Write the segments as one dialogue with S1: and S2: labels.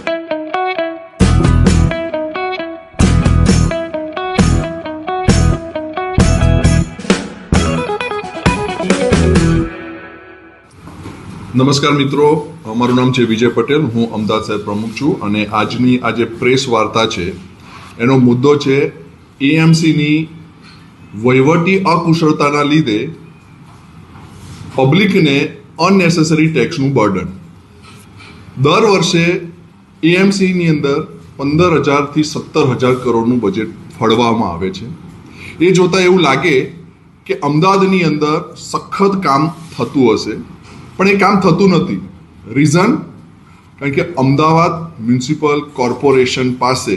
S1: નમસ્કાર મિત્રો, મારું નામ છે વિજય પટેલ. હું અમદાવાદ શહેર પ્રમુખ છું અને આજની આ જે પ્રેસ વાર્તા છે એનો મુદ્દો છે એએમસીની વહીવટી અકુશળતાના લીધે પબ્લિકને અનનેસેસરી ટેક્સનું બર્ડન. દર વર્ષે એએમસીની અંદર 15,000 થી 17,000 કરોડનું બજેટ ફાળવવામાં આવે છે. એ જોતાં એવું લાગે કે અમદાવાદની અંદર સખત કામ થતું હશે, પણ એ કામ થતું નથી. રીઝન? કારણ કે અમદાવાદ મ્યુનિસિપલ કોર્પોરેશન પાસે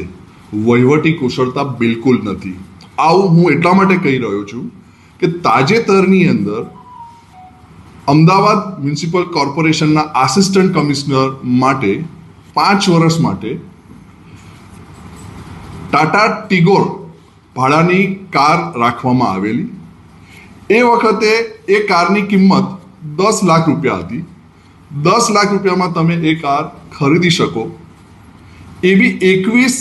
S1: વહીવટી કુશળતા બિલકુલ નથી. આવું હું એટલા માટે કહી રહ્યો છું કે તાજેતરની અંદર અમદાવાદ મ્યુનિસિપલ કોર્પોરેશનના આસિસ્ટન્ટ કમિશનર માટે 5 વર્ષ માટે ટાટા ટિગોર ભાડાની કાર રાખવામાં આવેલી. એ વખતે એ કારની કિંમત 10 લાખ રૂપિયા હતી. 10 લાખ રૂપિયામાં તમે એ કાર ખરીદી શકો એવી 21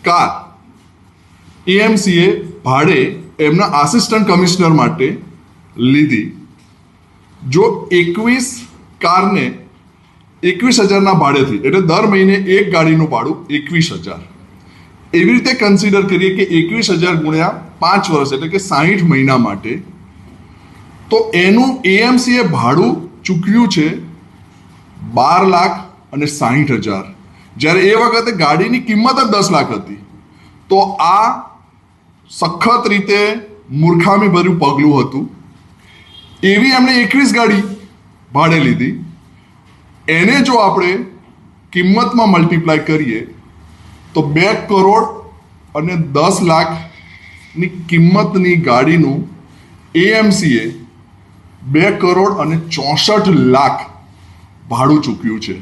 S1: કાર એએમસીએ ભાડે એમના આસિસ્ટન્ટ કમિશનર માટે લીધી. જો 21 કારને 21,000ના ભાડેથી, એટલે દર મહિને એક ગાડીનું ભાડું 21,000, એવી રીતે કન્સિડર કરીએ કે 21,000 ગુણ્યા 5 વર્ષ એટલે કે 60 મહિના માટે, તો એનું એએમસીએ ભાડું ચૂકવ્યું છે 12,60,000, જ્યારે એ વખતે ગાડીની કિંમત જ 10 લાખ હતી. તો આ સખત રીતે મૂર્ખામીભર્યું પગલું હતું. એવી એમણે 21 ગાડી ભાડે લીધી. એને જો આપણે કિંમતમાં મલ્ટીપ્લાય કરીએ તો 2 કરોડ અને 10 લાખની કિંમતની ગાડીનું એએમસીએ 2 કરોડ અને 64 લાખ ભાડું ચૂક્યું છે.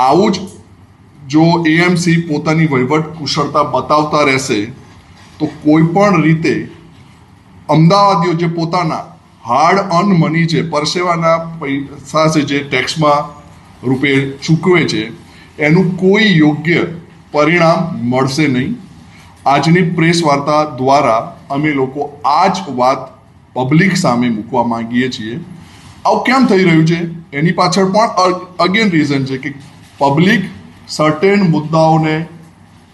S1: આવું જ જો એએમસી પોતાની વહીવટ કુશળતા બતાવતા રહેશે તો કોઈ પણ રીતે અમદાવાદીઓ જે પોતાના હાર્ડ અર્ન મની છે, પરસેવાના પૈસા છે જે ટેક્સમાં રૂપે ચૂકવે છે, એનું કોઈ યોગ્ય પરિણામ મળશે નહીં. આજની પ્રેસ વાર્તા દ્વારા અમે લોકો આ જ વાત પબ્લિક સામે મૂકવા માંગીએ છીએ. આવું કેમ થઈ રહ્યું છે એની પાછળ પણ અગેન રીઝન છે કે પબ્લિક સર્ટેન મુદ્દાઓને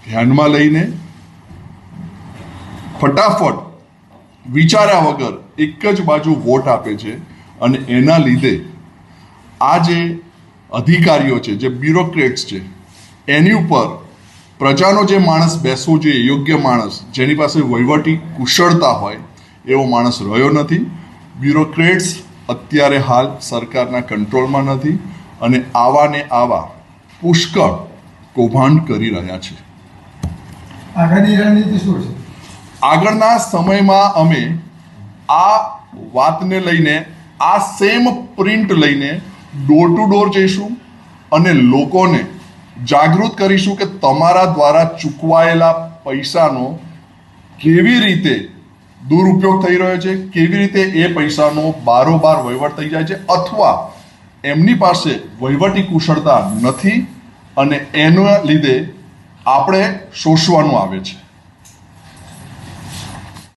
S1: ધ્યાનમાં લઈને ફટાફટ વિચાર્યા વગર એક જ બાજુ વોટ આપે છે અને એના લીધે આ જે અધિકારીઓ છે, જે બ્યુરોક્રેટ્સ છે, એની ઉપર પ્રજાનો જે માણસ બેસવો જોઈએ, યોગ્ય માણસ જેની પાસે વહીવટી કુશળતા હોય, એવો માણસ રહ્યો નથી. બ્યુરોક્રેટ્સ અત્યારે હાલ સરકારના કંટ્રોલમાં નથી અને આવા ને આવા પુષ્કળ કૌભાંડ કરી રહ્યા છે.
S2: આગળની રણનીતિ શું છે?
S1: આગળના સમયમાં અમે આ વાતને લઈને, આ સેમ પ્રિન્ટ લઈને ડોર ટુ ડોર જઈશું અને લોકોને જાગૃત કરીશું કે તમારા દ્વારા ચૂકવાયેલા પૈસાનો કેવી રીતે દુરુપયોગ થઈ રહ્યો છે, કેવી રીતે એ પૈસાનો બારોબાર વહીવટ થઈ જાય છે, અથવા એમની પાસે વહીવટી કુશળતા નથી અને એના લીધે આપણે શોષવાનું આવે છે.